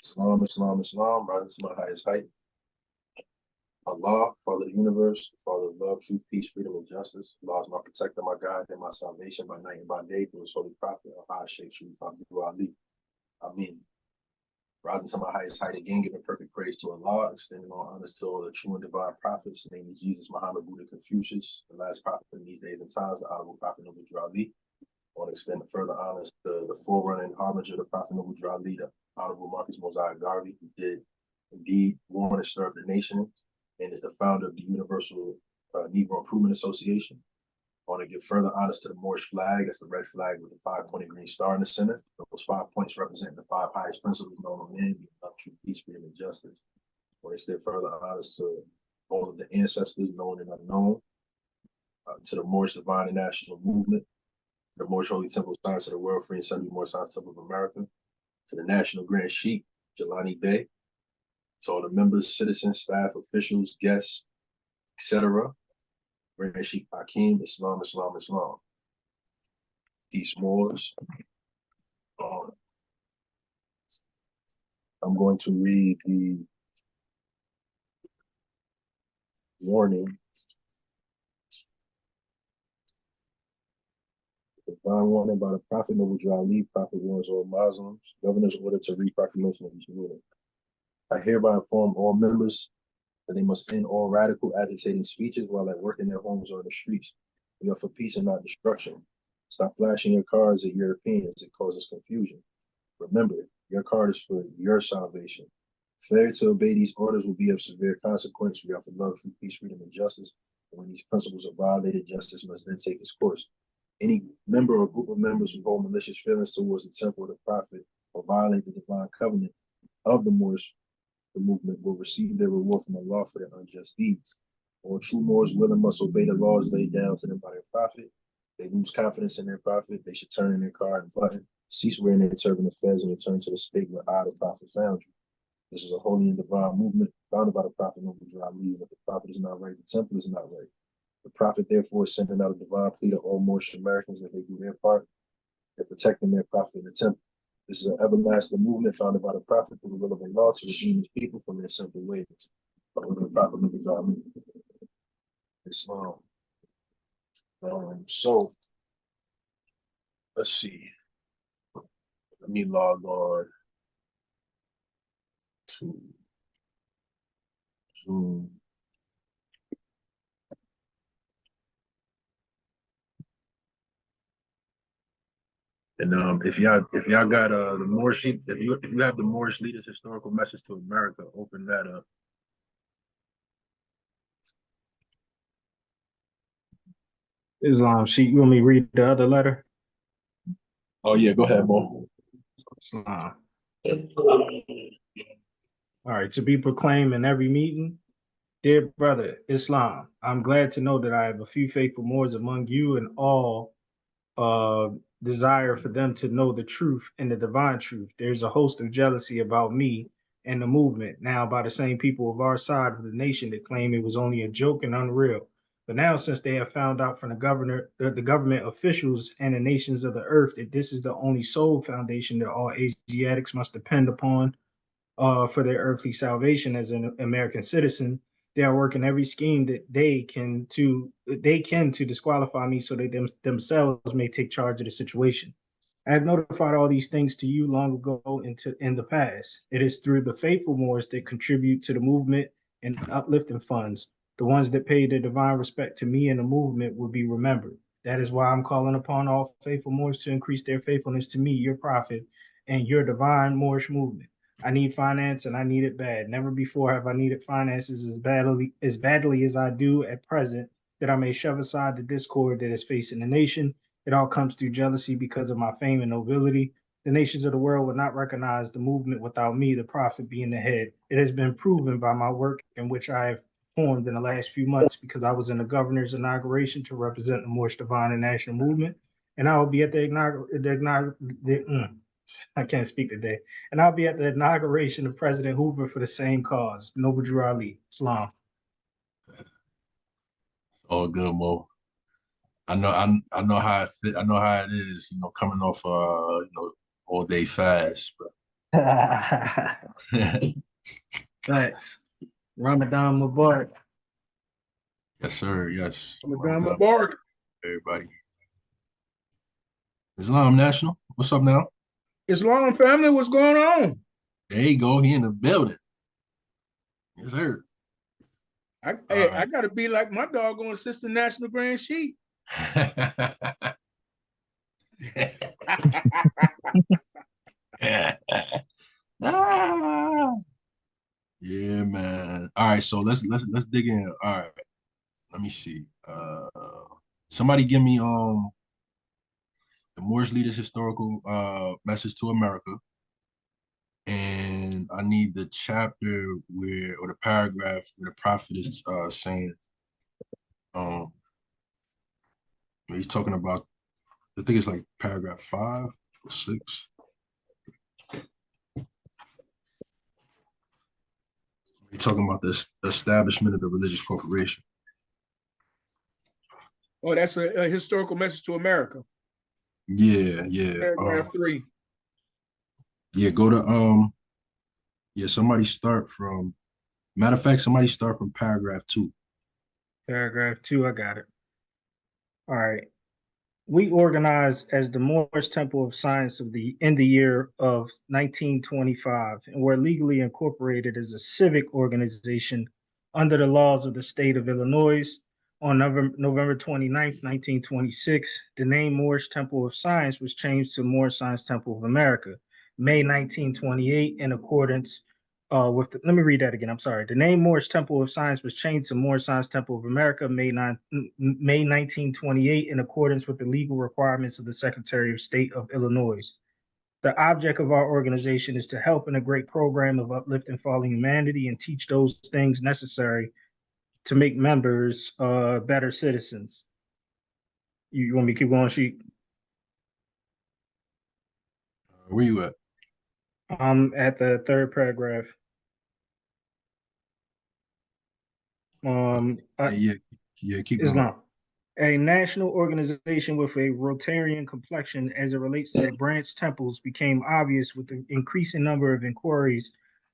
Islam, Islam, Islam, rise to my highest height. Allah, Father of the universe, Father of love, truth, peace, freedom, and justice. Allah is my protector, my guide, and my salvation by night and by day through his holy prophet, Al Sheikh Sharif Abdul Ali. Amen. Rising to my highest height again, giving perfect praise to Allah, extending all honors to all the true and divine prophets, namely Jesus, Muhammad, Buddha, Confucius, the last prophet in these days and times, the honorable prophet nobledrewali. I want to extend further honors to the forerunner and harbinger of the prophet nobledrewali, the honorable Marcus Mosiah Garvey, who did indeed warn and stir up the nation, and is the founder of the Universal Negro Improvement Association. I want to give further honors to the Moorish flag. That's the red flag with the 5-pointed green star in the center. Those 5 points represent the 5 highest principles known to men: love, truth, peace, freedom, and justice. I want to extend further honors to all of the ancestors, known and unknown, to the Moorish Divine and National Movement, the Moorish Holy Temple Science of the World, Free and Sundry Moorish Science Temple of America, to the National Grand Sheikh, Jelani Bey, to all the members, citizens, staff, officials, guests, etc. Grand Sheikh Hakim, Islam, Islam, Islam. Peace, Moors. I'm going to read the warning. Divine warning by the Prophet nobledrewali. Prophet warns all Muslims. Governor's order to read proclamation of each ruling. I hereby inform all members that they must end all radical agitating speeches while at work in their homes or in the streets. We are for peace and not destruction. Stop flashing your cards at Europeans. It causes confusion. Remember, your card is for your salvation. Failure to obey these orders will be of severe consequence. We are for love, truth, peace, freedom, and justice. And when these principles are violated, justice must then take its course. Any member or group of members who hold malicious feelings towards the temple of the prophet or violate the divine covenant of the Moorish movement will receive their reward from Allah for their unjust deeds. All true Moors will and must obey the laws laid down to them by their prophet. They lose confidence in their prophet. They should turn in their card and button, cease wearing their turban and fez, and return to the state where the prophet found you. This is a holy and divine movement founded by the prophet nobledrewali. If the prophet is not right, the temple is not right. The prophet, therefore, is sending out a divine plea to all Moorish Americans that they do their part in protecting their prophet in the temple. This is an everlasting movement founded by the prophet through the will of Allah to redeem his people from their simple ways. The prophet nobledrewali. Islam. So, let's see. Let me log on to Zoom. And if y'all got the Moorish, if you have the Moorish leaders' historical message to America, open that up. Islam sheet, you want me to read the other letter? Oh yeah, go ahead, Mo. Islam. All right, to be proclaimed in every meeting. Dear brother, Islam, I'm glad to know that I have a few faithful Moors among you, and all desire for them to know the truth and the divine truth. There's a host of jealousy about me and the movement now by the same people of our side of the nation that claim it was only a joke and unreal. But now, since they have found out from the government officials and the nations of the earth that this is the only sole foundation that all Asiatics must depend upon for their earthly salvation as an American citizen, they are working every scheme that they can to disqualify me so they themselves may take charge of the situation. I have notified all these things to you long ago in the past. It is through the faithful Moors that contribute to the movement and uplifting funds. The ones that pay their divine respect to me and the movement will be remembered. That is why I'm calling upon all faithful Moors to increase their faithfulness to me, your prophet, and your divine Moorish movement. I need finance and I need it bad. Never before have I needed finances as badly as I do at present, that I may shove aside the discord that is facing the nation. It all comes through jealousy because of my fame and nobility. The nations of the world would not recognize the movement without me, the prophet, being the head. It has been proven by my work in which I have performed in the last few months, because I was in the governor's inauguration to represent the Moorish Divine and National Movement, and I will be at I can't speak today. And I'll be at the inauguration of President Hoover for the same cause. Nobledrewali, Islam. All good, Mo. I know how it fit. I know how it is, coming off all day fast. But Thanks. Ramadan Mubarak. Yes, sir. Yes. Ramadan Mubarak. Everybody. Islam National. What's up now? Islam family, what's going on? There you go. He in the building. Yes, sir. I gotta be like my doggone sister, National Grand Sheik. Yeah, man. All right, so let's dig in. All right, let me see. Somebody give me the Moorish leaders historical message to America, and I need the chapter where or the paragraph where the prophet is saying he's talking about. I think it's like paragraph 5 or 6. He's talking about this establishment of the religious corporation. Oh, that's a historical message to America. Yeah. Paragraph 3. Yeah, go to somebody start from matter of fact, somebody start from paragraph 2. Paragraph 2, I got it. All right. We organized as the Moorish Temple of Science in the year of 1925 and were legally incorporated as a civic organization under the laws of the state of Illinois. On November 29th, 1926, the name Moorish Temple of Science was changed to Moorish Science Temple of America. May 1928, in accordance let me read that again. I'm sorry. The name Moorish Temple of Science was changed to Moorish Science Temple of America May 1928 in accordance with the legal requirements of the Secretary of State of Illinois. The object of our organization is to help in a great program of uplifting fallen humanity and teach those things necessary to make members better citizens. You want me to keep going, Sheik? Where you at? I'm at the third paragraph. Keep going. Islam. A national organization with a Rotarian complexion as it relates to the branch temples became obvious with the increasing number of inquiries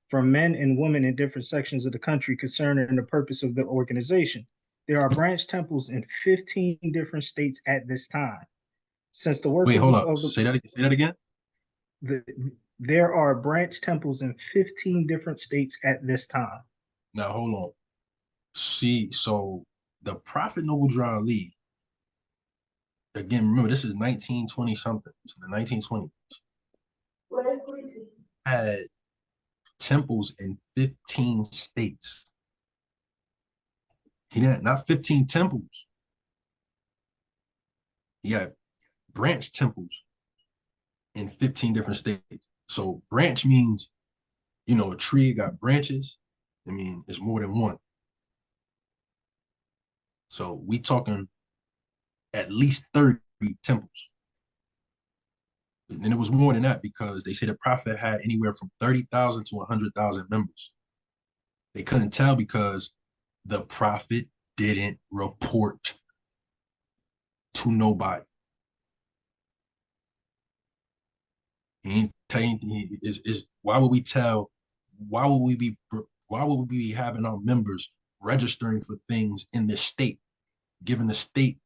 from men and women in different sections of the country concerning the purpose of the organization. There are branch temples in 15 different states at this time. Since the work Wait, of hold the, up. of the, Say that again. there are branch temples in 15 different states at this time. Now hold on. See, so the Prophet nobledrewali, again, remember this is 1920 something, in the 1920s, had temples in 15 states. He didn't, not 15 temples. He had branch temples in 15 different states. So branch means, a tree got branches. I mean, it's more than one. So we talking at least 30 temples. And it was more than that because they say the prophet had anywhere from 30,000 to 100,000 members. They couldn't tell because the prophet didn't report to nobody. He ain't tell you anything. Why would we be having our members registering for things in this state, giving the state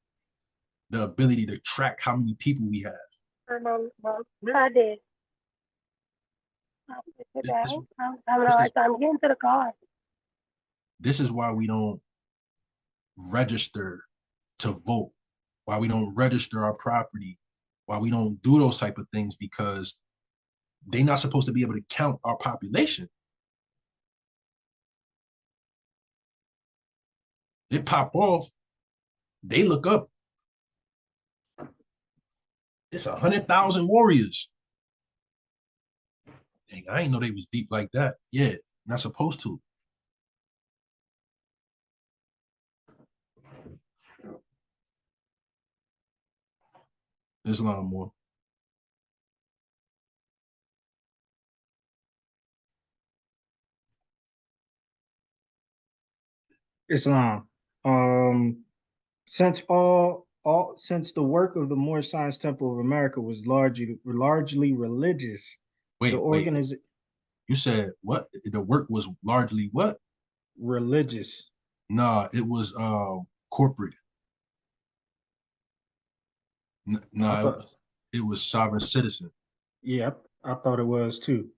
the ability to track how many people we have? I'm getting to the car. This is why we don't register to vote, why we don't register our property, why we don't do those type of things, because they're not supposed to be able to count our population. It pop off, they look up. It's 100,000 warriors. Dang, I didn't know they was deep like that. Yeah, not supposed to. There's a lot more. Islam. Since since the work of the Moorish Science Temple of America was largely religious. The organization. You said what? The work was largely what? Religious. Nah, it was corporate. Nah, it was sovereign citizen. Yeah, I thought it was too.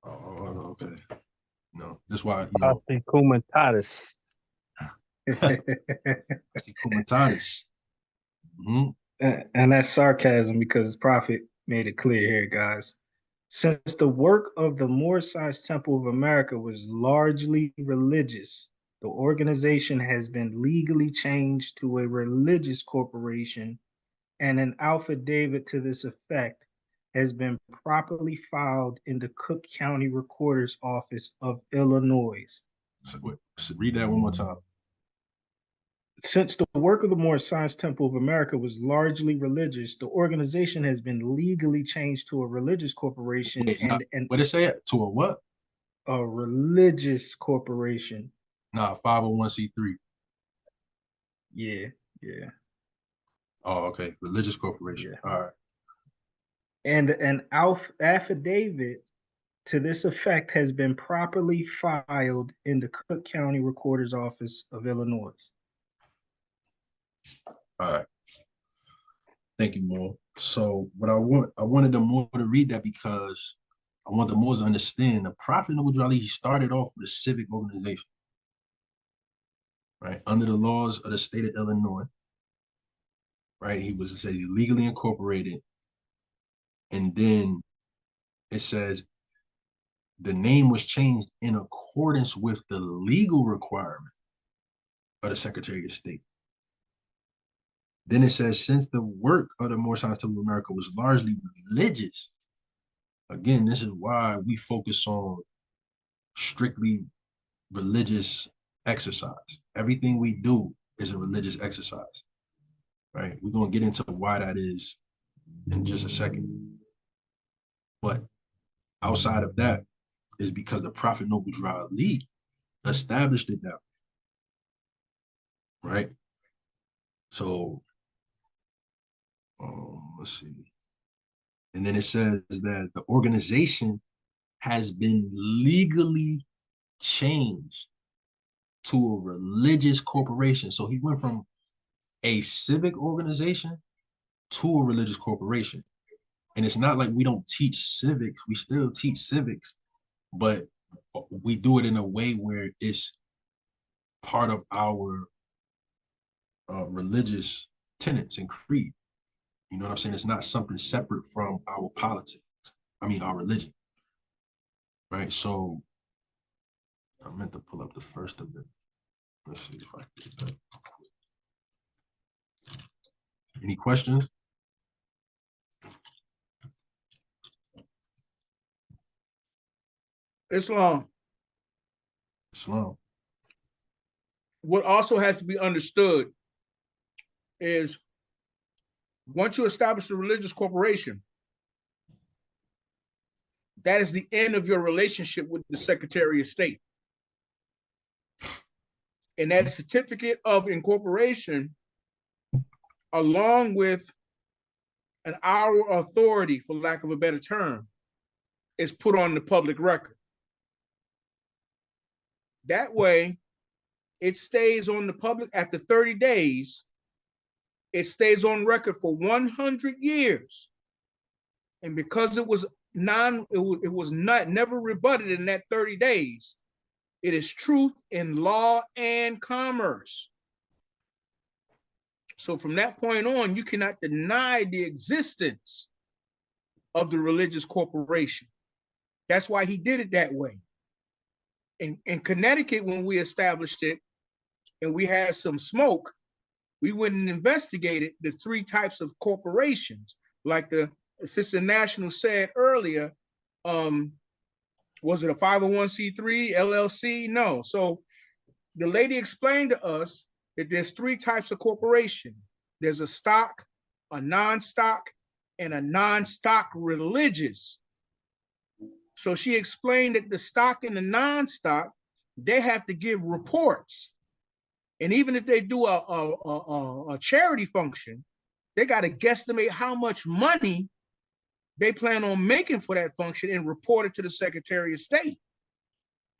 Oh, okay. No, that's why Comitatus. Comitatus. And that's sarcasm because Prophet made it clear here, guys. Since the work of the Moorish Temple of America was largely religious, the organization has been legally changed to a religious corporation, and an affidavit to this effect has been properly filed in the Cook County Recorder's Office of Illinois. So read that one more time. Since the work of the Moorish Temple of America was largely religious, the organization has been legally changed to a religious corporation. What did it say? To a what? A religious corporation. Nah, 501c3. Yeah. Oh, okay. Religious corporation. Yeah. All right. And an affidavit to this effect has been properly filed in the Cook County Recorder's Office of Illinois. All right. Thank you, Moore. So what I wanted the Moore to read that because I want the Moors to understand the Prophet nobledrewali, he started off with a civic organization, right? Under the laws of the state of Illinois, right? He was, it says, legally incorporated. And then it says the name was changed in accordance with the legal requirement of the Secretary of State. Then it says, since the work of the Moorish Temple of America was largely religious, again, this is why we focus on strictly religious exercise. Everything we do is a religious exercise, right? We're going to get into why that is in just a second. But outside of that is because the Prophet nobledrewali established it that way, right? So, let's see. And then it says that the organization has been legally changed to a religious corporation. So he went from a civic organization to a religious corporation. And it's not like we don't teach civics. We still teach civics, but we do it in a way where it's part of our religious tenets and creed. You know what I'm saying? It's not something separate from our politics. I mean, our religion, right? So I meant to pull up the first of it. Let's see if I can get that. Any questions? Islam. What also has to be understood is once you establish a religious corporation, that is the end of your relationship with the Secretary of State. And that certificate of incorporation, along with our authority, for lack of a better term, is put on the public record. That way, it stays on the public after 30 days. It stays on record for 100 years. And because it was never rebutted in that 30 days, it is truth in law and commerce. So from that point on, you cannot deny the existence of the religious corporation. That's why he did it that way. In Connecticut, when we established it and we had some smoke, we went and investigated the 3 types of corporations. Like the Assistant National said earlier, was it a 501c3, LLC? No. So the lady explained to us that there's 3 types of corporation. There's a stock, a non-stock, and a non-stock religious. So she explained that the stock and the non-stock, they have to give reports. And even if they do a charity function, they got to guesstimate how much money they plan on making for that function and report it to the Secretary of State.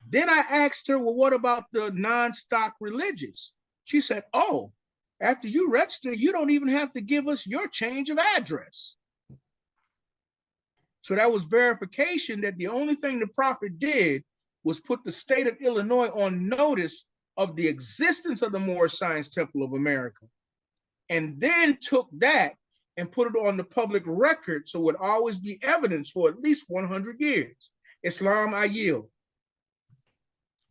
Then I asked her, well, what about the non-stock religious? She said, oh, after you register, you don't even have to give us your change of address. So that was verification that the only thing the prophet did was put the state of Illinois on notice of the existence of the Moorish Science Temple of America, and then took that and put it on the public record so it would always be evidence for at least 100 years. Islam, I yield.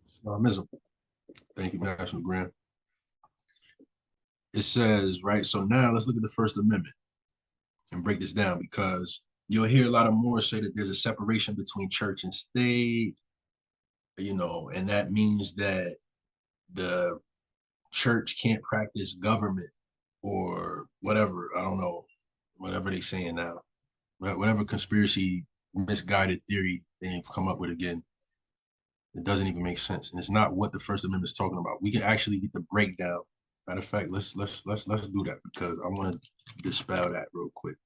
Islamism. Thank you, National Grant. It says, right, so now let's look at the First Amendment and break this down, because you'll hear a lot of Moors say that there's a separation between church and state, you know, and that means that the church can't practice government or whatever, I don't know, whatever they're saying now, whatever conspiracy misguided theory they've come up with again. It doesn't even make sense, and it's not what the First Amendment is talking about. We can actually get the breakdown. Matter of fact, let's do that, because I want to dispel that real quick.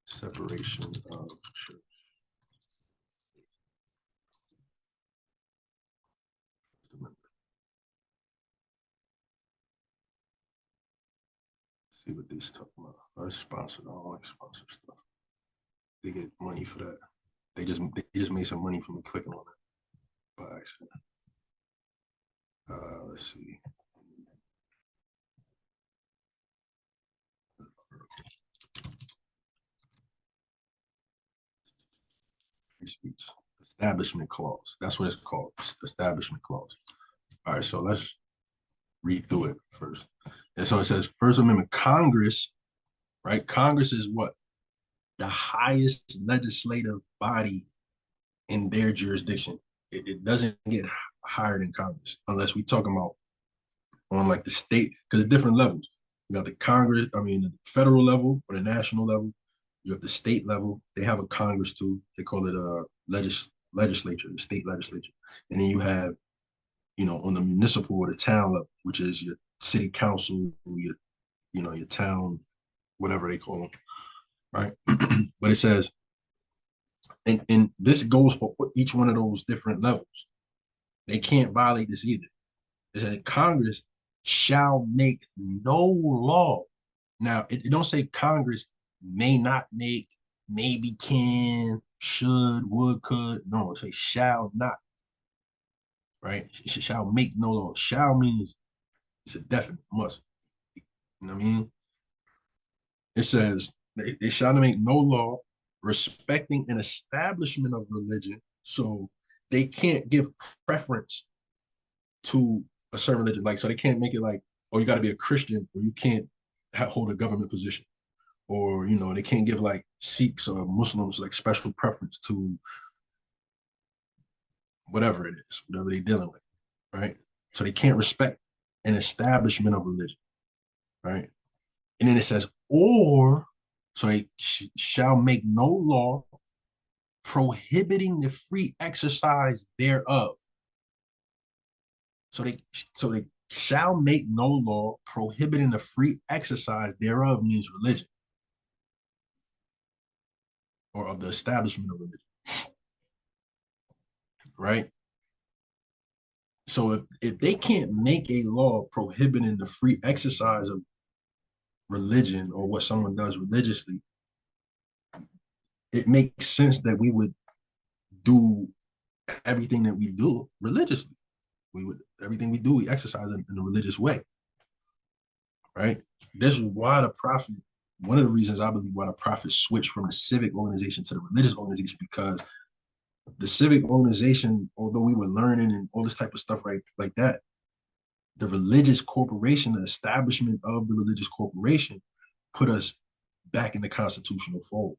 Separation of church. See what these talking about. It's sponsored. I don't like sponsored stuff. They get money for that. They just made some money from me clicking on it by accident. Let's see. Free speech. Establishment clause. That's what it's called. Establishment clause. All right, so let's read through it first. And so it says, First Amendment, Congress, right? Congress is what? The highest legislative body in their jurisdiction. It doesn't get higher than Congress unless we talking about on like the state, because it's different levels. You got the Congress, the federal level or the national level. You have the state level. They have a Congress too. They call it a legislature, the state legislature. And then you have, you know, on the municipal or the town level, which is your city council, your town, whatever they call them, right? But it says, and this goes for each one of those different levels. They can't violate this either. It says Congress shall make no law. Now, it don't say Congress may not make, maybe can, should, would, could. No, it says shall not. Right? It shall make no law. Shall means it's a definite must. You know what I mean? It says they shall make no law respecting an establishment of religion. So they can't give preference to a certain religion. Like, so they can't make it like, oh, you got to be a Christian or you can't hold a government position. Or, you know, they can't give like Sikhs or Muslims like special preference to whatever it is, whatever they're dealing with, right? So they can't respect an establishment of religion, right? And then it says, or, so they shall make no law prohibiting the free exercise thereof. So they shall make no law prohibiting the free exercise thereof means religion, or of the establishment of religion, right? So if they can't make a law prohibiting the free exercise of religion or what someone does religiously, it makes sense that we would do everything that we do religiously. Everything we do, we exercise in a religious way, right? This is why the prophet, one of the reasons I believe why the prophet switched from the civic organization to the religious organization, because the civic organization, although we were learning and all this type of stuff, right, like that, the religious corporation, the establishment of the religious corporation put us back in the constitutional fold.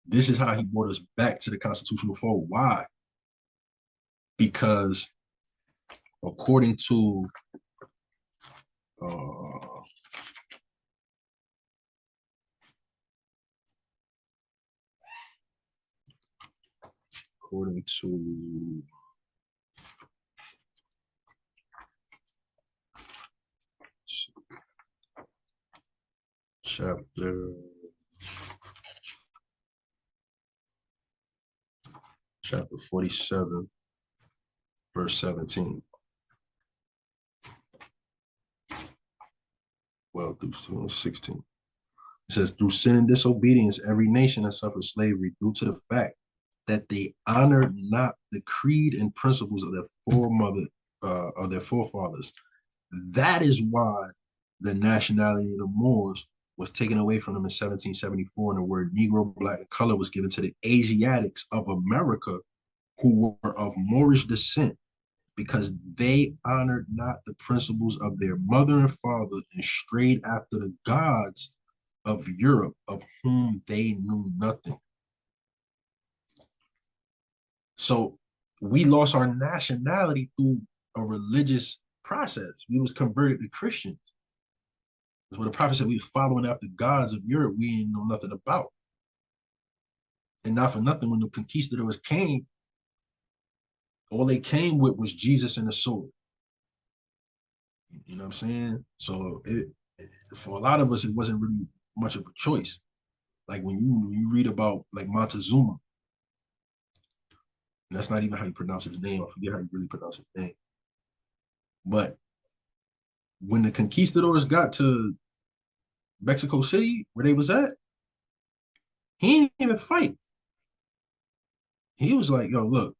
This is how he brought us back to the constitutional fold. Why? Because according to chapter 47, verse 17. Well, through 16. It says, through sin and disobedience, every nation has suffered slavery due to the fact that they honored not the creed and principles of their forefathers. That is why the nationality of the Moors was taken away from them in 1774, and the word Negro, black, and color was given to the Asiatics of America who were of Moorish descent, because they honored not the principles of their mother and father and strayed after the gods of Europe, of whom they knew nothing. So we lost our nationality through a religious process. We was converted to Christians. That's what the prophet said. We was following after gods of Europe we didn't know nothing about. And not for nothing, when the conquistadors came, all they came with was Jesus and the sword. You know what I'm saying? So for a lot of us, it wasn't really much of a choice. Like when you read about like Montezuma, and that's not even how you pronounce his name. I forget how you really pronounce his name. But when the conquistadors got to Mexico City, where they was at, he didn't even fight. He was like, yo, look,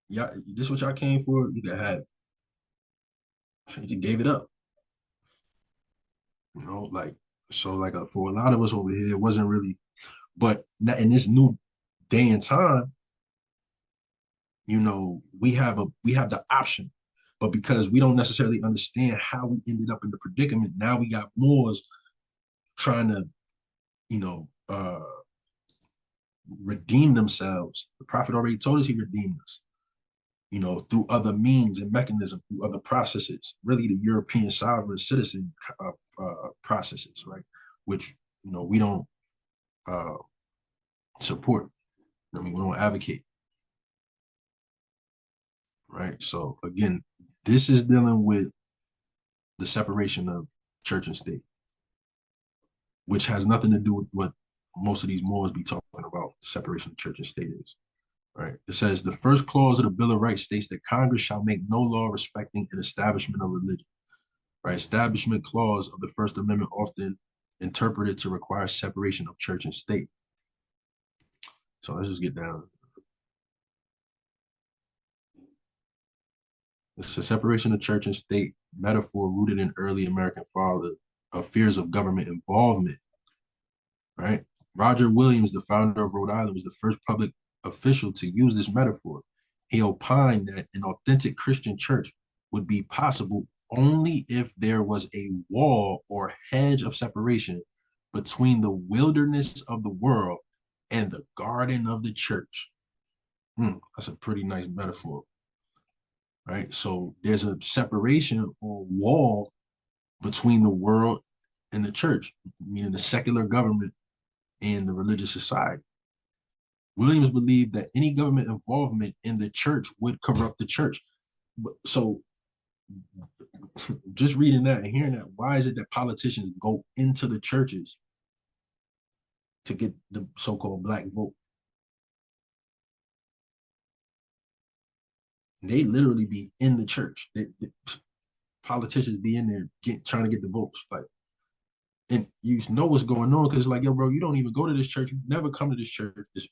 y'all, this is what y'all came for, you can have it. He just gave it up. You know, like, so like for a lot of us over here, it wasn't really, but in this new day and time, you know, we have the option, but because we don't necessarily understand how we ended up in the predicament, now we got Moors trying to, you know, redeem themselves. The prophet already told us he redeemed us, you know, through other means and mechanisms, through other processes, really the European sovereign citizen processes, right? Which, you know, we don't support. I mean, we don't advocate, right? So again, this is dealing with the separation of church and state, which has nothing to do with what most of these Moors be talking about, the separation of church and state is, right? It says, the first clause of the Bill of Rights states that Congress shall make no law respecting an establishment of religion, right? Establishment clause of the First Amendment often interpreted to require separation of church and state. So let's just get down. It's a separation of church and state metaphor rooted in early American fears of government involvement, right? Roger Williams, the founder of Rhode Island, was the first public official to use this metaphor. He opined that an authentic Christian church would be possible only if there was a wall or hedge of separation between the wilderness of the world and the garden of the church. That's a pretty nice metaphor, right? So there's a separation or wall between the world and the church, meaning the secular government and the religious society. Williams believed that any government involvement in the church would corrupt the church. So just reading that and hearing that, why is it that politicians go into the churches to get the so-called black vote? They literally be in the church. Politicians be in there trying to get the votes. Like, and you know what's going on, because like, yo, bro, you don't even go to this church. You never come to this church. It's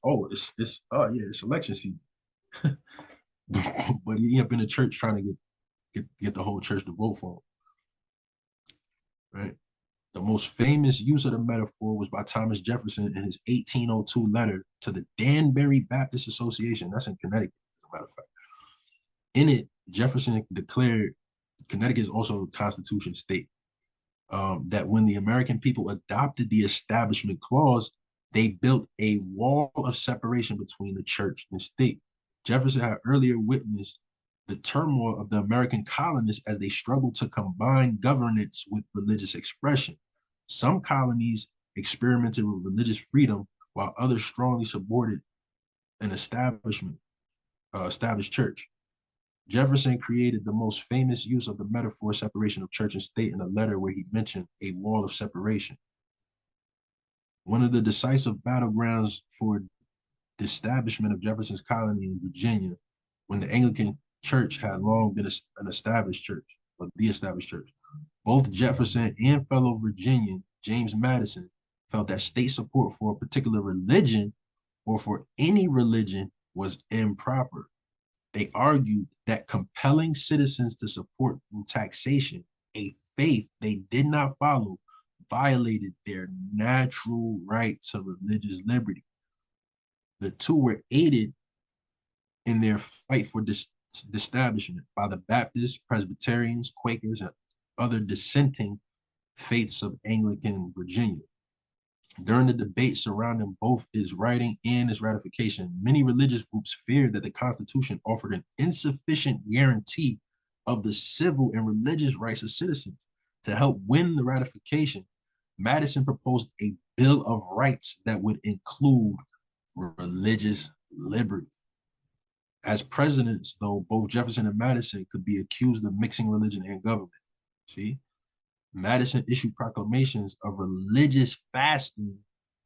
election season. But he up in the church trying to get the whole church to vote for him, right? The most famous use of the metaphor was by Thomas Jefferson in his 1802 letter to the Danbury Baptist Association. That's in Connecticut, as a matter of fact. In it, Jefferson declared Connecticut is also a constitution state. That when the American people adopted the Establishment Clause, they built a wall of separation between the church and state. Jefferson had earlier witnessed the turmoil of the American colonists as they struggled to combine governance with religious expression. Some colonies experimented with religious freedom, while others strongly supported an established church. Jefferson created the most famous use of the metaphor separation of church and state in a letter where he mentioned a wall of separation. One of the decisive battlegrounds for the establishment of Jefferson's colony in Virginia, when the Anglican Church had long been an established church, or the established church. Both Jefferson and fellow Virginian James Madison felt that state support for a particular religion or for any religion was improper. They argued that compelling citizens to support through taxation a faith they did not follow violated their natural right to religious liberty. The two were aided in their fight for establishment by the Baptists, Presbyterians, Quakers, and other dissenting faiths of Anglican Virginia. During the debate surrounding both its writing and its ratification, many religious groups feared that the Constitution offered an insufficient guarantee of the civil and religious rights of citizens. To help win the ratification, Madison proposed a Bill of Rights that would include religious liberty. As presidents, though, both Jefferson and Madison could be accused of mixing religion and government. See? Madison issued proclamations of religious fasting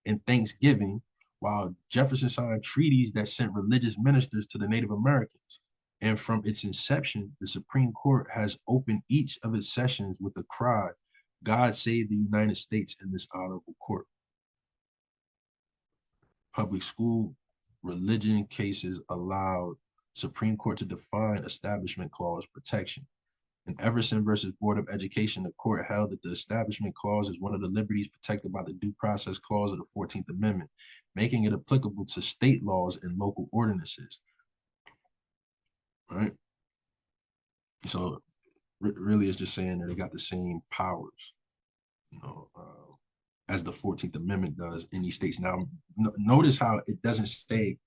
and Thanksgiving, while Jefferson signed treaties that sent religious ministers to the Native Americans. And from its inception, the Supreme Court has opened each of its sessions with the cry, "God save the United States in this honorable court." Public school religion cases allowed Supreme Court to define Establishment Clause protection. In Everson versus Board of Education, the court held that the Establishment Clause is one of the liberties protected by the Due Process Clause of the 14th Amendment, making it applicable to state laws and local ordinances. Right? So really it's just saying that they got the same powers, you know, as the 14th Amendment does in these states. Now, notice how it doesn't say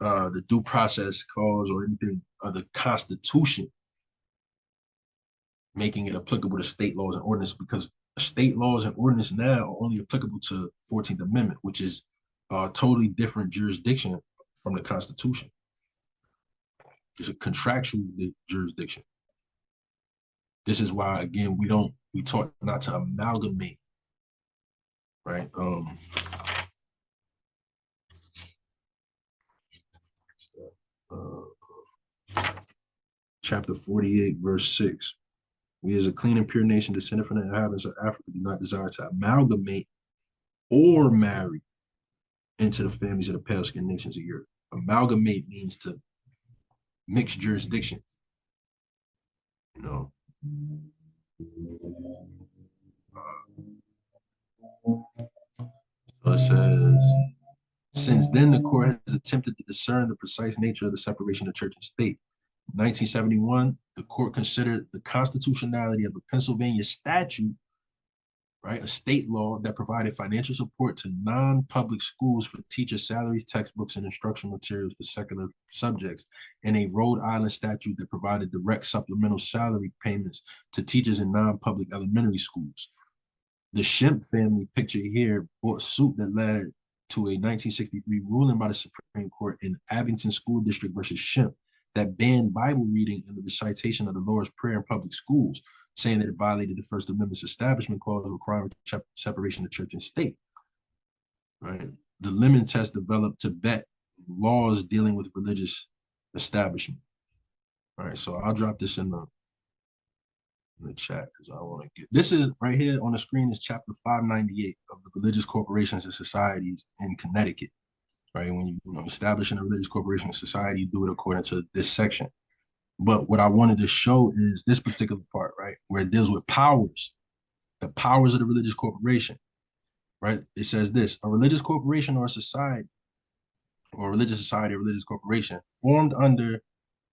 the Due Process Clause or anything of the Constitution, making it applicable to state laws and ordinance, because state laws and ordinance now are only applicable to 14th Amendment, which is a totally different jurisdiction from the Constitution. It's a contractual jurisdiction. This is why, again, we taught not to amalgamate, right? Chapter 48, verse 6. We as a clean and pure nation descended from the inhabitants of Africa do not desire to amalgamate or marry into the families of the pale-skinned nations of Europe. Amalgamate means to mix jurisdiction, you know. So it says, since then the court has attempted to discern the precise nature of the separation of church and state. In 1971, the court considered the constitutionality of a Pennsylvania statute, right, a state law that provided financial support to non-public schools for teacher salaries, textbooks, and instructional materials for secular subjects, and a Rhode Island statute that provided direct supplemental salary payments to teachers in non-public elementary schools. The Shemp family, pictured here, brought suit that led to a 1963 ruling by the Supreme Court in Abington School District versus Shemp that banned Bible reading and the recitation of the Lord's Prayer in public schools, saying that it violated the First Amendment's Establishment Clause requiring separation of church and state. Right? The Lemon Test developed to vet laws dealing with religious establishment. All right, so I'll drop this in the chat because I want to get this. Is right here on the screen is chapter 598 of the Religious Corporations and Societies in Connecticut. Right, when you establishing a religious corporation or society, you do it according to this section. But what I wanted to show is this particular part, right, where it deals with powers, the powers of the religious corporation. Right, it says this: a religious corporation or a society, or a religious society or religious corporation formed under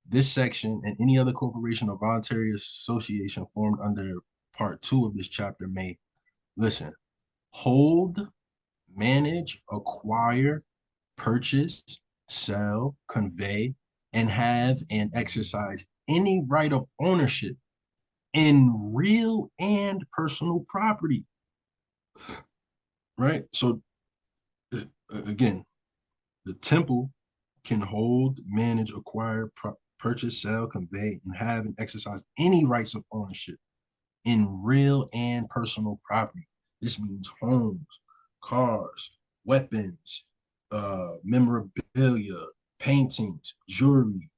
this section and any other corporation or voluntary association formed under part 2 of this chapter may, listen, hold, manage, acquire, purchase, sell, convey, and have and exercise any right of ownership in real and personal property. Right? So, again, the temple can hold, manage, acquire, purchase, sell, convey, and have and exercise any rights of ownership in real and personal property. This means homes, cars, weapons, memorabilia, paintings, jewelry,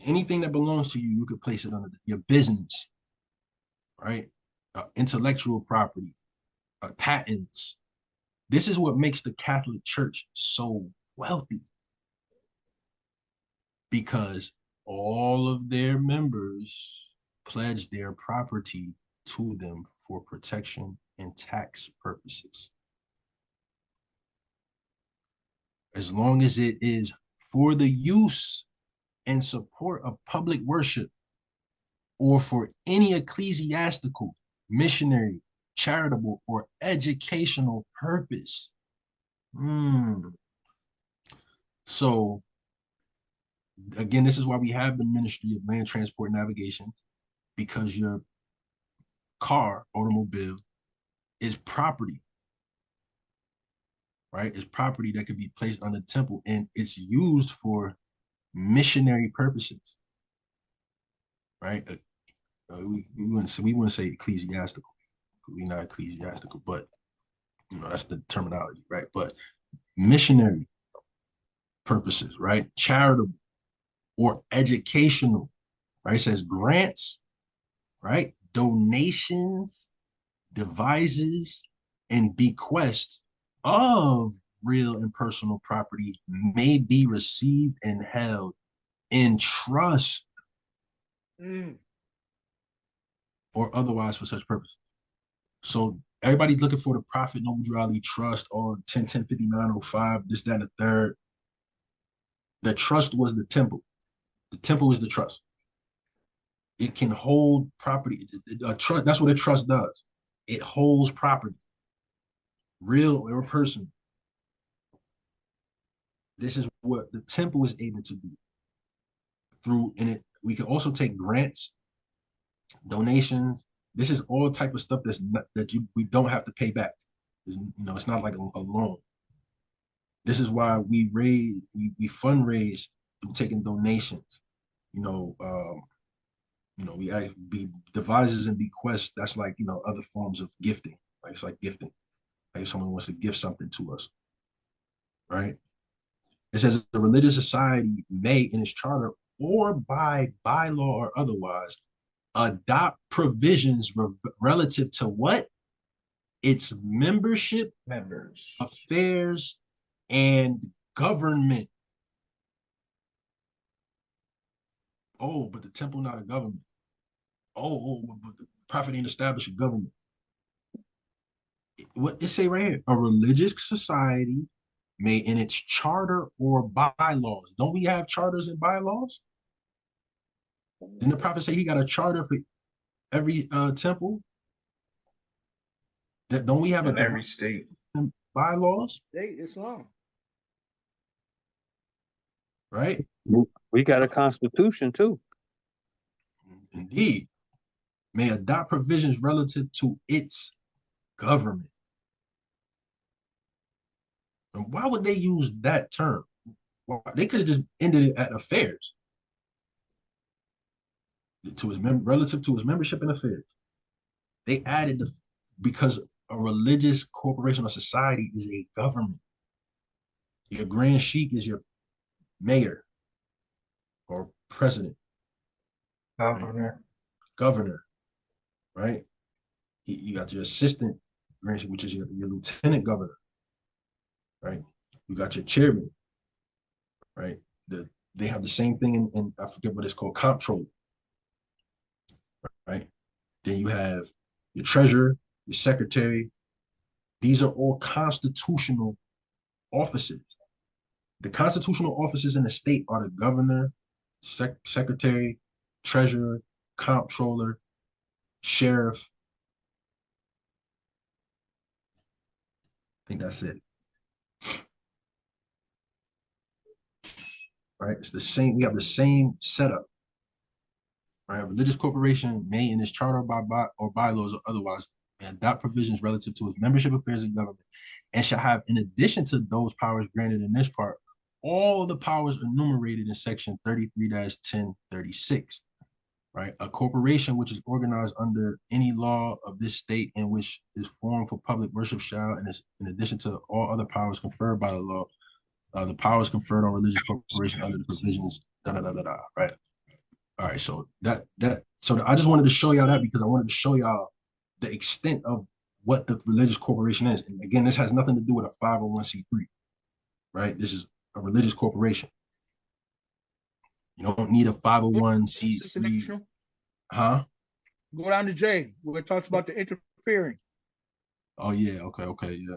anything that belongs to you, you could place it under your business, right? Intellectual property, patents. This is what makes the Catholic Church so wealthy, because all of their members pledge their property to them for protection and tax purposes. As long as it is for the use and support of public worship or for any ecclesiastical, missionary, charitable, or educational purpose. So, again, this is why we have the Ministry of Land Transport Navigation, because your car, automobile, is property, right? It's property that could be placed on the temple, and it's used for missionary purposes, right? We wouldn't say ecclesiastical. We're not ecclesiastical, but that's the terminology, right? But missionary purposes, right? Charitable or educational, right? It says grants, right? Donations, devises, and bequests of real and personal property may be received and held in trust or otherwise for such purposes. So everybody's looking for the Prophet nobledrewali trust or 105905, this, that, and the third. The trust was the temple. The temple is the trust. It can hold property. A trust, that's what a trust does. It holds property, real or personal. This is what the temple is able to do. We can also take grants, donations. This is all type of stuff we don't have to pay back. It's not like a loan. This is why we fundraise through taking donations. We devises and bequests. That's like other forms of gifting. Like it's like gifting. Like if someone wants to gift something to us, right? It says the religious society may, in its charter or by bylaw or otherwise, adopt provisions relative to what? Its membership, affairs, and government. Oh, but the temple not a government. But the prophet ain't established a government. What it say right here? A religious society may, in its charter or bylaws. Don't we have charters and bylaws? Didn't the prophet say he got a charter for every temple? Don't we have in every state bylaws? State Islam, right? We got a constitution too. Indeed. May adopt provisions relative to its government. And why would they use that term? Well, they could have just ended it at affairs. Relative to his membership and affairs. They added because a religious corporation or society is a government. Your grand sheik is your mayor or president. Governor, right? You got your assistant grand sheik, which is your lieutenant governor, right? You got your chairman, right? They have the same thing in I forget what it's called, comptroller, right? Then you have your treasurer, your secretary. These are all constitutional offices. The constitutional offices in the state are the governor, secretary, treasurer, comptroller, sheriff. I think that's it. Right? It's the same. We have the same setup. Right? A religious corporation may, in its charter or bylaws or otherwise, adopt provisions relative to its membership affairs in government, and shall have, in addition to those powers granted in this part, all the powers enumerated in section 33-1036. right? A corporation which is organized under any law of this state in which is formed for public worship shall, and is in addition to all other powers conferred by the law, the powers conferred on religious corporation under the provisions, right? All right, so I just wanted to show y'all that because I wanted to show y'all the extent of what the religious corporation is. And again, this has nothing to do with a 501c3, right? This is a religious corporation. You don't need a 501c3. Huh? Go down to J, where it talks about the interfering. Oh yeah, okay, yeah.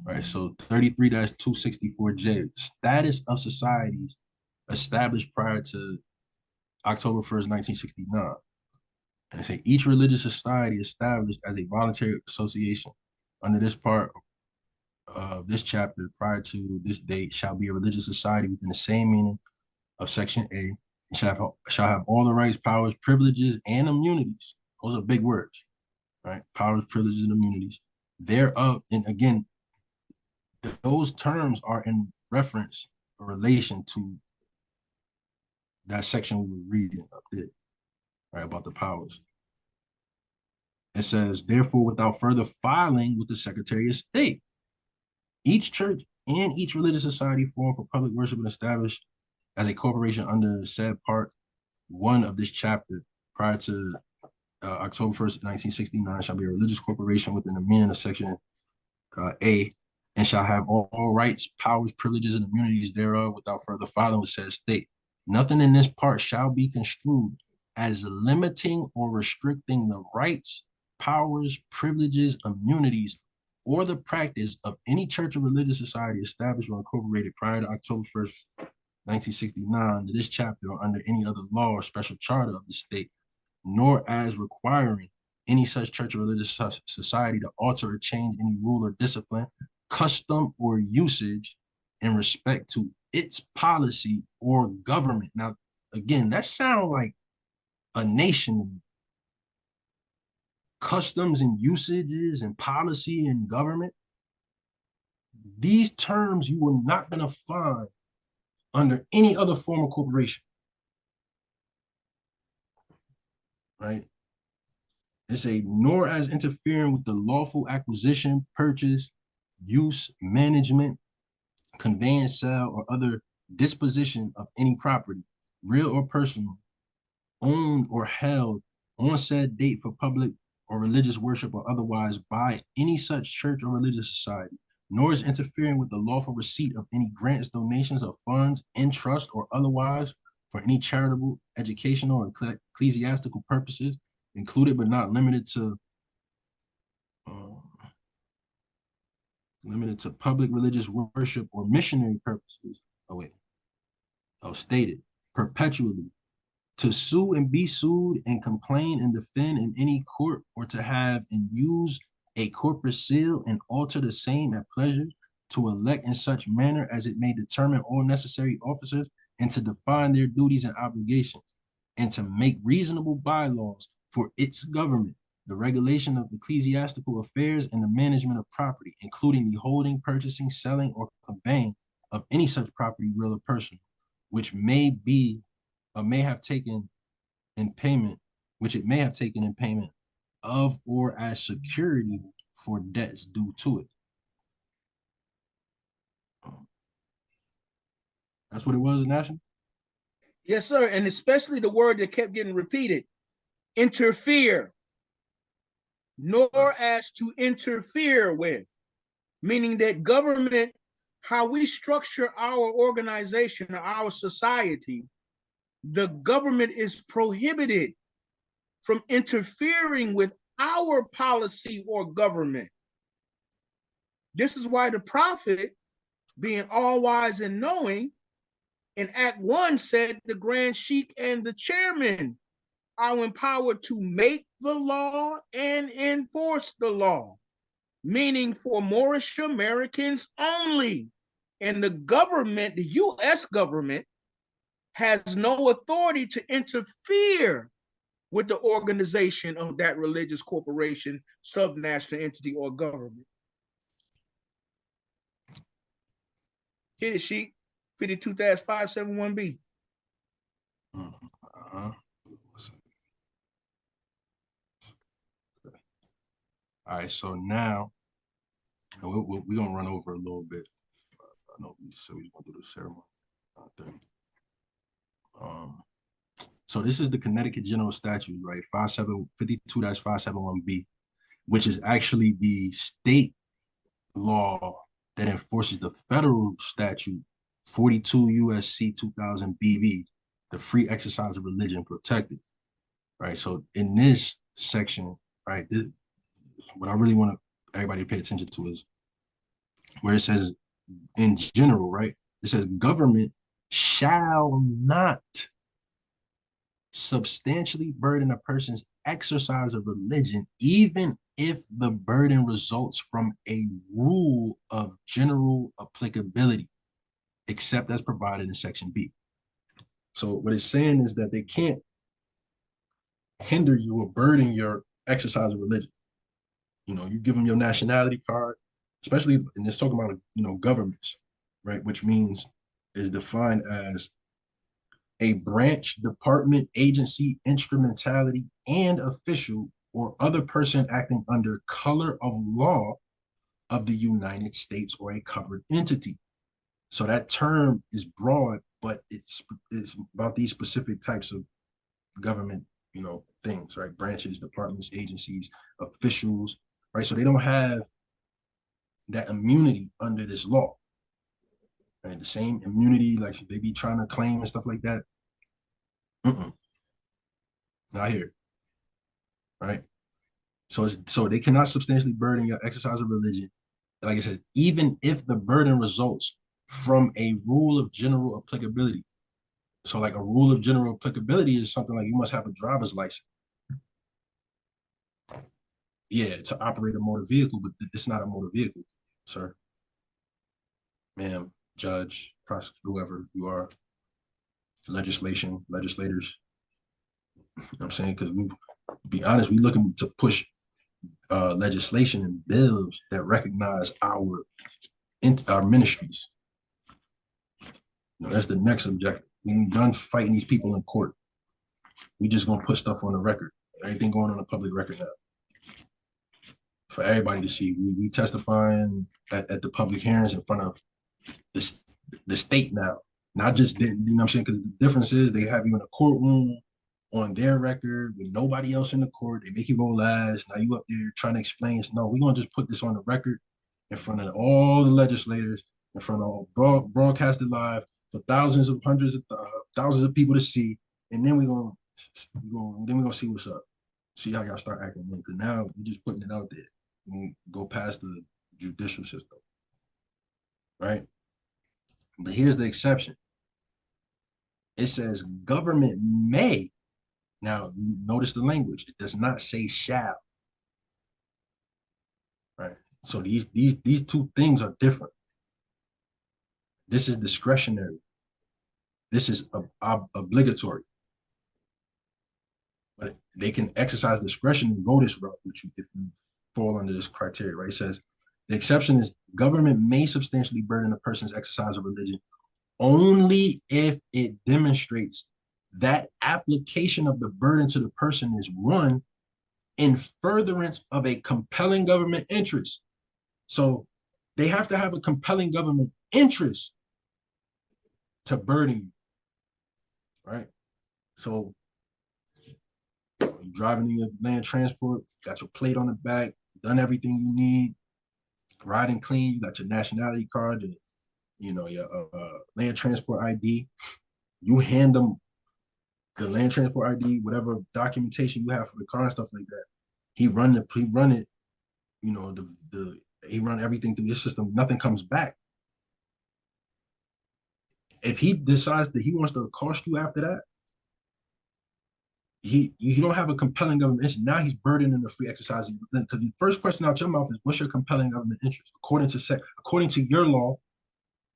Right, so 33-264J, status of societies established prior to October 1st, 1969. And they say each religious society established as a voluntary association under this part of this chapter prior to this date shall be a religious society within the same meaning of Section A, and shall have all the rights, powers, privileges, and immunities. Those are big words, right? Powers, privileges, and immunities thereof. And again, those terms are in reference or relation to that section we were reading up there, right, about the powers. It says, therefore, without further filing with the Secretary of State, each church and each religious society formed for public worship and established as a corporation under said part 1 of this chapter prior to October 1st, 1969 shall be a religious corporation within the meaning of Section A, and shall have all rights, powers, privileges, and immunities thereof without further filing with said state. Nothing in this part shall be construed as limiting or restricting the rights, powers, privileges, immunities, or the practice of any church or religious society established or incorporated prior to October 1st, 1969 to this chapter or under any other law or special charter of the state, nor as requiring any such church or religious society to alter or change any rule or discipline, custom or usage in respect to its policy or government. Now, again, that sounds like a nation to me. Customs and usages and policy and government. These terms you are not going to find under any other form of corporation, right? It's a nor as interfering with the lawful acquisition, purchase, use, management, conveyance, sale, or other disposition of any property, real or personal, owned or held on said date for public or religious worship or otherwise by any such church or religious society, nor is interfering with the lawful receipt of any grants, donations of funds in trust or otherwise for any charitable, educational, or ecclesiastical purposes, included but not limited to public religious worship or missionary purposes. Stated perpetually, to sue and be sued and complain and defend in any court, or to have and use a corporate seal and alter the same at pleasure, to elect in such manner as it may determine all necessary officers, and to define their duties and obligations, and to make reasonable bylaws for its government, the regulation of ecclesiastical affairs, and the management of property, including the holding, purchasing, selling, or conveying of any such property, real or personal, which may be or may have taken in payment, of or as security for debts due to it. That's what it was, National? Yes, sir. And especially the word that kept getting repeated, interfere, nor as to interfere with, meaning that government, how we structure our organization, our society, the government is prohibited from interfering with our policy or government. This is why the prophet, being all wise and knowing, in Act 1 said the Grand Sheikh and the chairman are empowered to make the law and enforce the law, meaning for Moorish Americans only. And the government, the US government, has no authority to interfere with the organization of that religious corporation, subnational entity, or government. Hit it, Sheikh. 52-571B. Uh-huh. All right, so now we're gonna run over a little bit. I know we said we was gonna do the ceremony thing. So this is the Connecticut General Statute, right? 52-571B, which is actually the state law that enforces the federal statute 42 USC 2000 BB, the free exercise of religion protected, right? So in this section, right, what I really want everybody to pay attention to is where it says in general, right? It says government shall not substantially burden a person's exercise of religion, even if the burden results from a rule of general applicability, except as provided in Section B. So what it's saying is that they can't hinder you or burden your exercise of religion. You know, you give them your nationality card, especially, and it's talking about, you know, governments, right? Which means is defined as a branch, department, agency, instrumentality, and official or other person acting under color of law of the United States or a covered entity. So that term is broad, but it's about these specific types of government, you know, things, right? Branches, departments, agencies, officials, right? So they don't have that immunity under this law. Right? The same immunity like they be trying to claim and stuff like that. Not here, right? So they cannot substantially burden your exercise of religion. Like I said, even if the burden results from a rule of general applicability. So like a rule of general applicability is something like you must have a driver's license. Yeah, to operate a motor vehicle, but it's not a motor vehicle, sir. Ma'am, judge, prosecutor, whoever you are, legislators. You know what I'm saying? Because we, to be honest, we looking to push legislation and bills that recognize our ministries. You know, that's the next objective. We're done fighting these people in court. We just gonna put stuff on the record. Everything going on the public record now. For everybody to see. We testifying at the public hearings in front of the state now. Not just, you know what I'm saying? Because the difference is they have you in a courtroom on their record with nobody else in the court. They make you go last. Now you up there trying to explain. No, we're gonna just put this on the record in front of all the legislators, in front of all broadcasted live for thousands of thousands of people to see, and then we're gonna see what's up. See how y'all start acting. Because now we're just putting it out there. We go past the judicial system, right? But here's the exception. It says government may. Now, notice the language. It does not say shall. Right? So these two things are different. This is discretionary. This is obligatory. But they can exercise discretion and go this route with you if you fall under this criteria, right? It says the exception is government may substantially burden a person's exercise of religion only if it demonstrates that application of the burden to the person is one in furtherance of a compelling government interest. So they have to have a compelling government interest to burden you, right? So you're driving in your land transport, got your plate on the back, done everything you need, riding clean, you got your nationality card, your land transport ID. You hand them the land transport ID, whatever documentation you have for the car and stuff like that. He run it, you know, he run everything through his system. Nothing comes back. If he decides that he wants to accost you after that, you don't have a compelling government interest. Now he's burdening the free exercise. Because the first question out your mouth is, what's your compelling government interest? According to your law,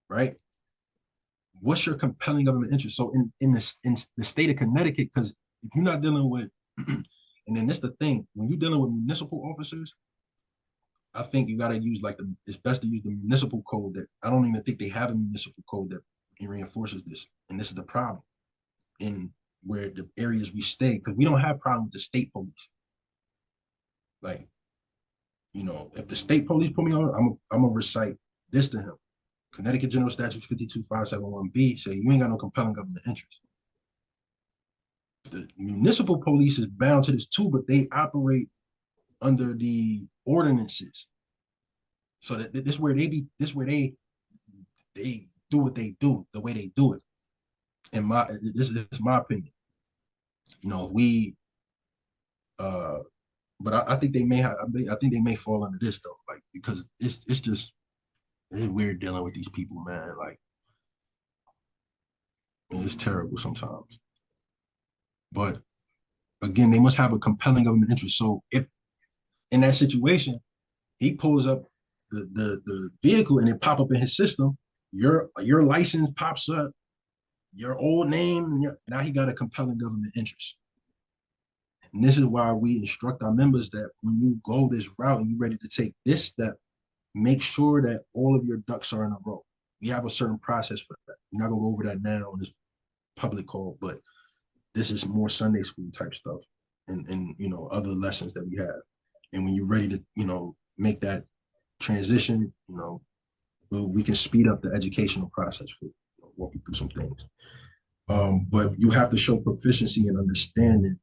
right? What's your compelling government interest? So in the state of Connecticut, because if you're not dealing with, and then that's the thing, when you're dealing with municipal officers, I think you got to use it's best to use the municipal code that I don't even think they have a municipal code that it reinforces this. And this is the problem in where the areas we stay, because we don't have problem with the state police. Like, you know, if the state police put me on, I'm gonna recite this to him. Connecticut General Statute 52571B say you ain't got no compelling government interest. The municipal police is bound to this too, but they operate under the ordinances. So that this is where they do what they do, the way they do it. And this is my opinion. You know, but I think they may have. I think they may fall under this though, like because it's weird dealing with these people, man. Like it's terrible sometimes. But again, they must have a compelling government interest. So if in that situation, he pulls up the vehicle and it pop up in his system, your license pops up, your old name, now he got a compelling government interest. And this is why we instruct our members that when you go this route and you're ready to take this step, make sure that all of your ducks are in a row. We have a certain process for that. We're not gonna go over that now on this public call, but this is more Sunday school type stuff and you know, other lessons that we have. And when you're ready to, you know, make that transition, you know, we can speed up the educational process for walk you through some things. But you have to show proficiency and understanding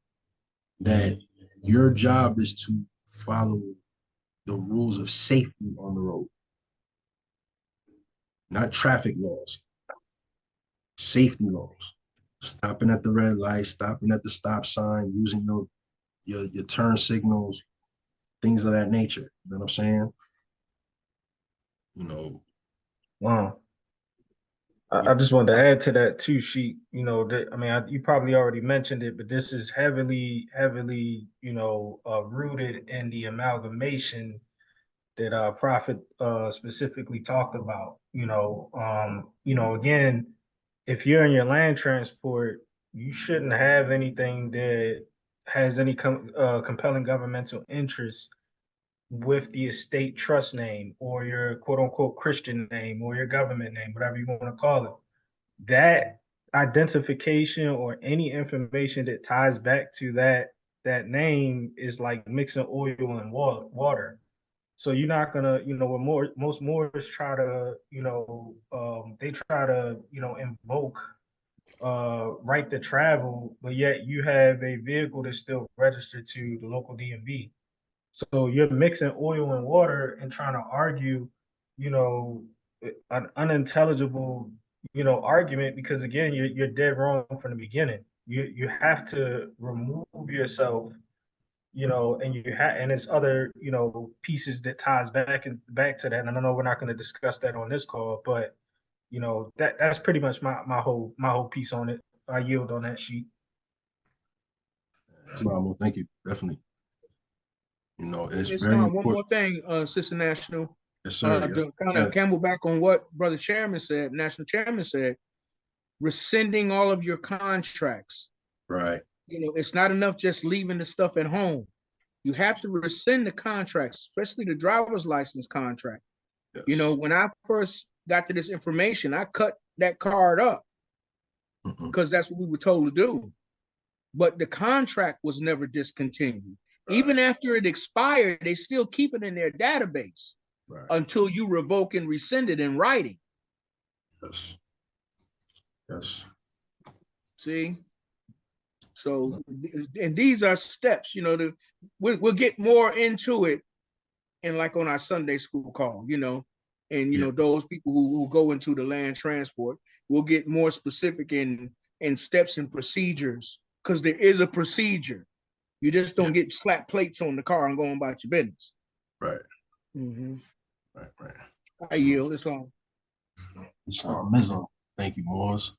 that your job is to follow the rules of safety on the road, not traffic laws, safety laws. Stopping at the red light, stopping at the stop sign, using your turn signals, things of that nature. You know what I'm saying? You know. Wow. I just wanted to add to that too, Sheik. You know, I mean, you probably already mentioned it, but this is heavily, you know, rooted in the amalgamation that Prophet specifically talked about. You know, again, if you're in your land transport, you shouldn't have anything that has any compelling governmental interest with the estate trust name or your quote unquote Christian name or your government name, whatever you want to call it. That identification or any information that ties back to that name is like mixing oil and water. So you're not gonna, you know, most Moors try to, you know, they try to, you know, invoke right to travel, but yet you have a vehicle that's still registered to the local DMV. So you're mixing oil and water and trying to argue, you know, an unintelligible, you know, argument because again, you're dead wrong from the beginning. You have to remove yourself, you know, and it's other, you know, pieces that ties back to that. And I know we're not going to discuss that on this call, but you know, that's pretty much my whole piece on it. I yield on that sheet. Well, thank you. Definitely. You know, it's very not important. One more thing, Sister National. Yes, sir. To kind of camel back on what Brother Chairman said, National Chairman said, rescinding all of your contracts. Right. You know, it's not enough just leaving the stuff at home. You have to rescind the contracts, especially the driver's license contract. Yes. You know, when I first got to this information, I cut that card up because that's what we were told to do. But the contract was never discontinued. Right. Even after it expired, they still keep it in their database until you revoke and rescind it in writing. Yes. Yes. See? So, and these are steps, you know, we'll get more into it and like on our Sunday school call, you know, and, you know, those people who go into the land transport, we'll get more specific in steps and procedures because there is a procedure. You just don't get slap plates on the car and go on about your business. Right. Mm-hmm. Right. I yield. It's on. Islam. Thank you, Moors.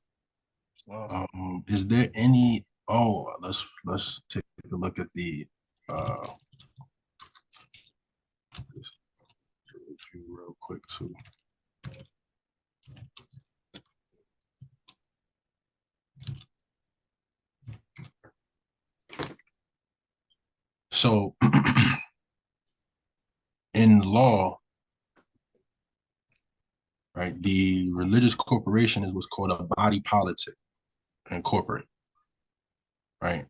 Is there any? Oh, let's take a look at the real quick too. So in law, right? The religious corporation is what's called a body politic and corporate, right?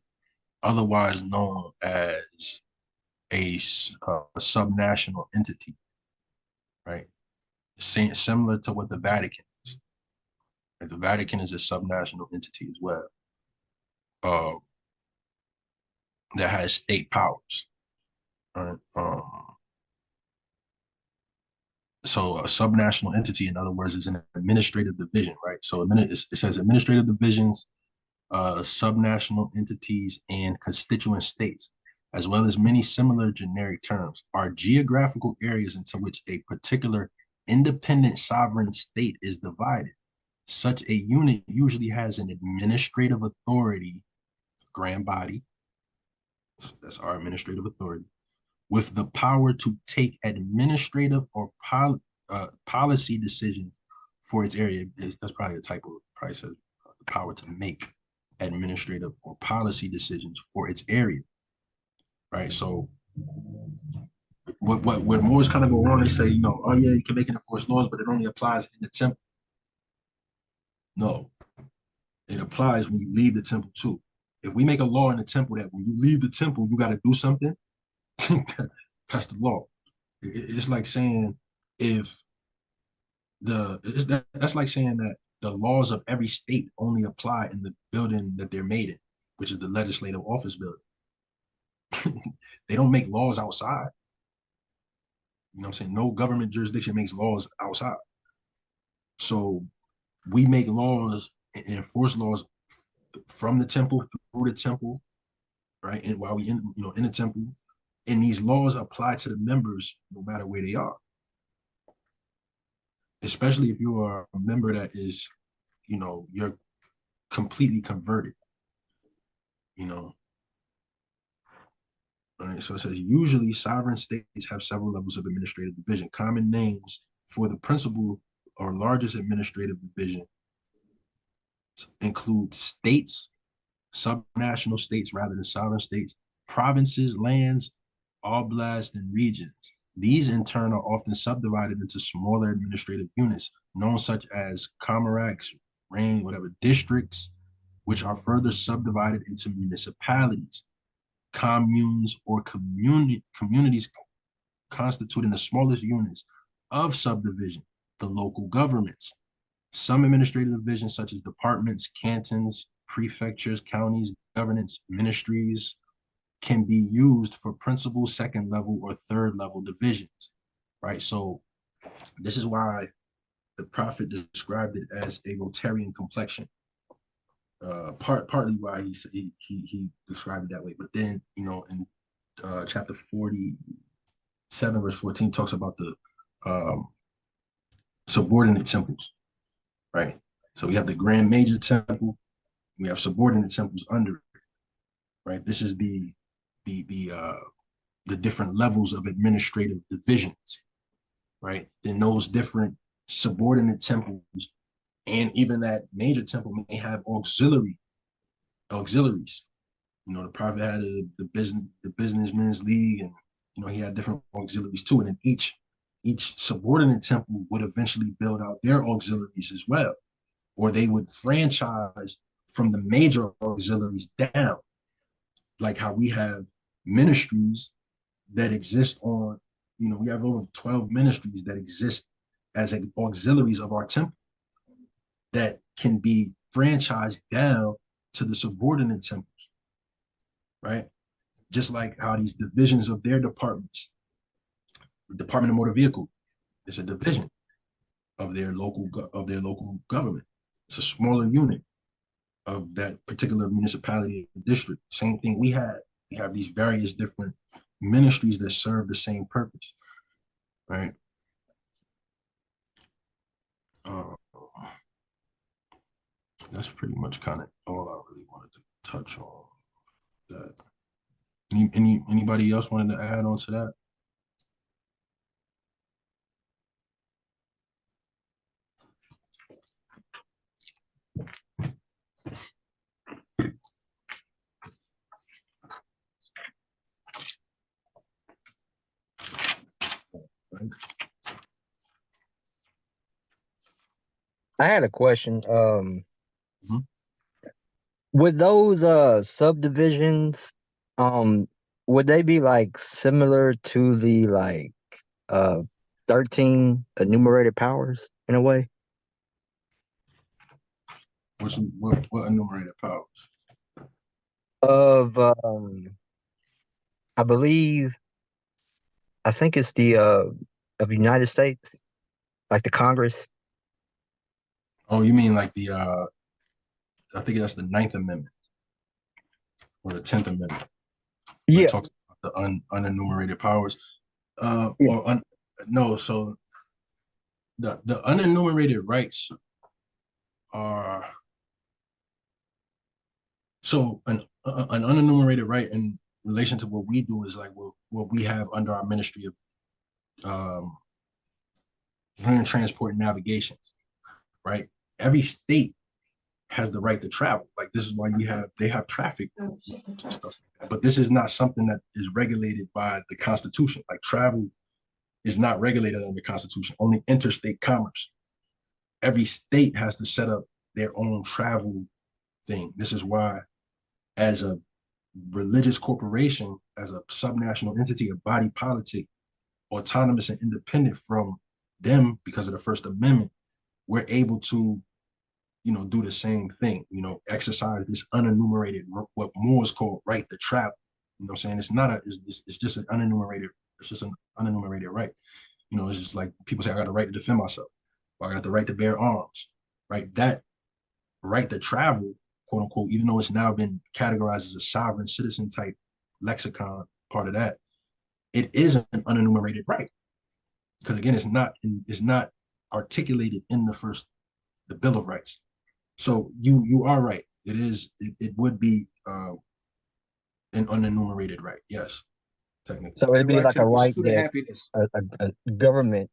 Otherwise known as a subnational entity, right? Similar to what the Vatican is. Right? The Vatican is a subnational entity as well, that has state powers, right? So a subnational entity, in other words, is an administrative division, right? So it says administrative divisions, subnational entities, and constituent states, as well as many similar generic terms, are geographical areas into which a particular independent sovereign state is divided. Such a unit usually has an administrative authority, grand body, that's our administrative authority, with the power to take administrative or policy decisions for its area. That's probably a typo. Probably says the power to make administrative or policy decisions for its area, right? So what Moors kind of go wrong, they say, oh yeah, you can make and enforce laws, but it only applies in the temple. No, it applies when you leave the temple too. If we make a law in the temple that when you leave the temple, you got to do something, that's the law. It's like saying if that's like saying that the laws of every state only apply in the building that they're made in, which is the legislative office building. They don't make laws outside. You know what I'm saying? No government jurisdiction makes laws outside. So we make laws and enforce laws from the temple, through the temple, right? And while we in the temple, and these laws apply to the members no matter where they are. Especially if you are a member that is, you're completely converted, All right, so it says, usually sovereign states have several levels of administrative division. Common names for the principal or largest administrative division include states, subnational states rather than sovereign states, provinces, lands, oblasts, and regions. These in turn are often subdivided into smaller administrative units, known such as comarcs, districts, which are further subdivided into municipalities. Communes or communities constituting the smallest units of subdivision, the local governments. Some administrative divisions, such as departments, cantons, prefectures, counties, governance, ministries, can be used for principal, second level, or third level divisions, right? So this is why the prophet described it as a Rotarian complexion. Partly why he described it that way, but then in chapter 47 verse 14 talks about the subordinate temples, right? So we have the grand major temple, we have subordinate temples under it, right? This is the different levels of administrative divisions, right? Then those different subordinate temples and even that major temple may have auxiliaries. The prophet had the businessmen's league, and he had different auxiliaries too. And then each subordinate temple would eventually build out their auxiliaries as well, or they would franchise from the major auxiliaries down, like how we have ministries that exist on, we have over 12 ministries that exist as auxiliaries of our temple that can be franchised down to the subordinate temples, right? Just like how these divisions of their departments, the Department of Motor Vehicle is a division of their local government. It's a smaller unit of that particular municipality or district. Same thing we have these various different ministries that serve the same purpose, right? That's pretty much kind of all I really wanted to touch on. That anybody else wanted to add on to that? Right. I had a question. Mhm. Would those subdivisions, would they be like similar to the like uh 13 enumerated powers in a way? What enumerated powers? Of I believe I think it's the of United States, like the Congress. Oh, you mean like the I think that's the Ninth Amendment or the 10th Amendment, where it Yeah, talks about the unenumerated powers. yeah. Or no, so the unenumerated rights are so an unenumerated right in relation to what we do is like what we have under our Ministry of Land Transport and Navigations, right? Every state has the right to travel. Like this is why they have traffic stuff. But this is not something that is regulated by the Constitution. Like travel is not regulated under the Constitution. Only interstate commerce. Every state has to set up their own travel thing. This is why, as a religious corporation, as a subnational entity, a body politic, autonomous and independent from them because of the First Amendment, we're able to, do the same thing, exercise this unenumerated, what Moors call right to travel. You know what I'm saying? It's just an unenumerated, it's just an unenumerated right. It's just like people say, I got the right to defend myself, or I got the right to bear arms, right? That right to travel, quote unquote, even though it's now been categorized as a sovereign citizen type lexicon, part of that, it is an unenumerated right. Because again, it's not articulated in the Bill of Rights. So you are right. It would be an unenumerated right. Yes, technically. So it'd The be right like to a the right pursuit of that happiness. a government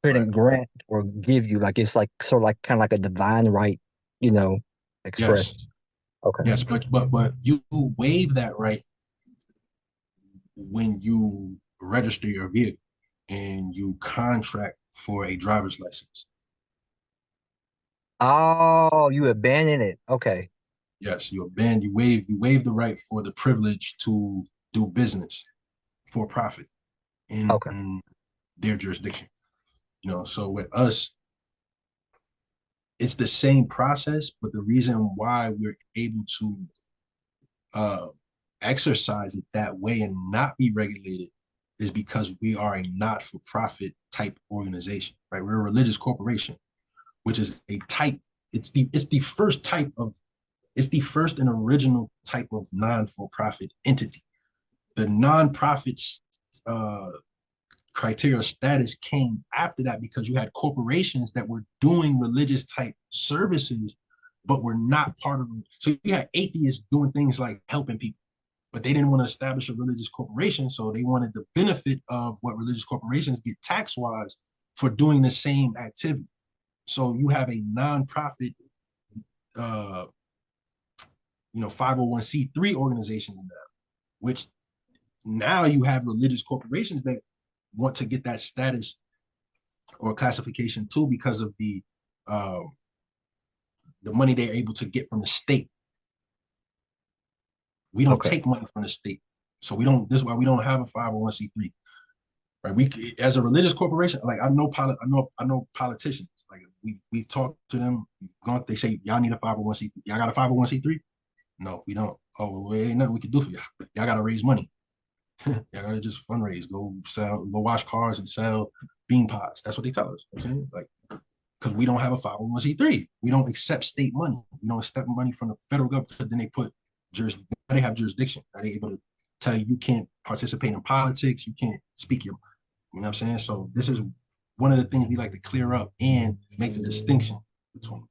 couldn't Right. grant or give you. Like it's like sort of like kind of like a divine right, Yes. expressed. Okay. Yes, but you waive that right when you register your vehicle and you contract for a driver's license. Oh, you abandon it. Okay. Yes, you waive the right for the privilege to do business for profit in Okay. their jurisdiction. So with us, it's the same process, but the reason why we're able to uh, exercise it that way and not be regulated is because we are a not-for-profit type organization, right? We're a religious corporation, which is a type. It's the first type of it's the first and original type of non-for-profit entity. The non-profit criteria status came after that because you had corporations that were doing religious type services, but were not part of them. So you had atheists doing things like helping people, but they didn't want to establish a religious corporation. So they wanted the benefit of what religious corporations get tax wise for doing the same activity. So you have a nonprofit, 501c3 organization now, which now you have religious corporations that want to get that status or classification too because of the money they're able to get from the state. We don't Okay. take money from the state, so we don't. This is why we don't have a 501c3. Right? We, as a religious corporation, like I know politicians. Like we've talked to them. They say y'all need a 501c3. Y'all got a 501c3? No, we don't. Oh, well, ain't nothing we can do for y'all. Y'all got to raise money. Y'all got to just fundraise, go wash cars and sell bean pies. That's what they tell us. You know what I'm saying, like, because we don't have a 501c3. We don't accept state money. We don't accept money from the federal government. Then they have jurisdiction. Are they able to tell you can't participate in politics? You can't speak your, you know what I'm saying? So this is one of the things we like to clear up and make the distinction between,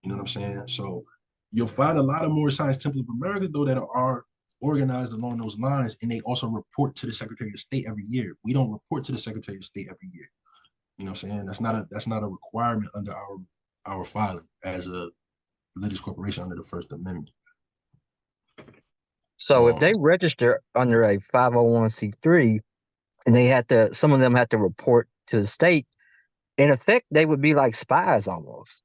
you know what I'm saying? So you'll find a lot of Moorish Science Temples of America, though, that are organized along those lines, and they also report to the Secretary of State every year. We don't report to the Secretary of State every year. You know what I'm saying? That's not a requirement under our filing as a religious corporation under the First Amendment. So if they register under a 501c3 and some of them have to report to the state, in effect, they would be like spies almost.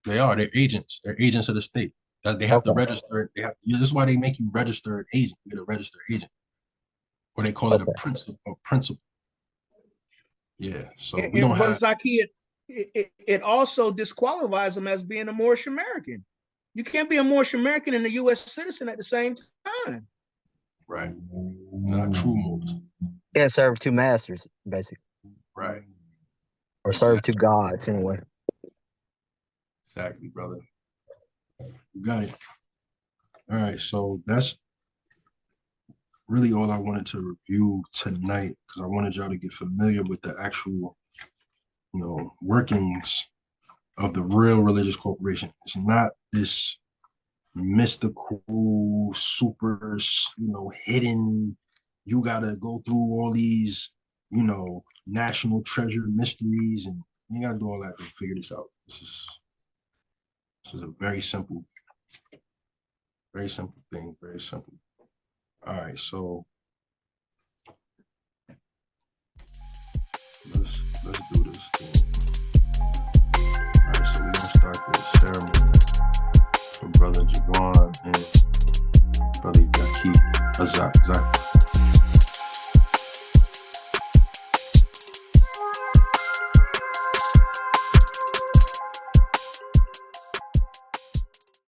They are. They're agents. They're agents of the state. They have to Okay. register. This is why they make you register an agent. You get a registered agent, or they call it a principal. Yeah. So we don't And Brother have. Zaki, it also disqualifies them as being a Moorish American. You can't be a Moorish American and a U.S. citizen at the same time. Right. Not true Moors. Can't serve two masters, basically, Right. or serve two gods anyway. Exactly, brother. You got it. All right. So that's really all I wanted to review tonight, because I wanted y'all to get familiar with the actual, workings of the real religious corporation. It's not this mystical, super, hidden. You gotta go through all these, national treasure mysteries, and you gotta do all that to figure this out. This is a very simple thing. Very simple. All right, so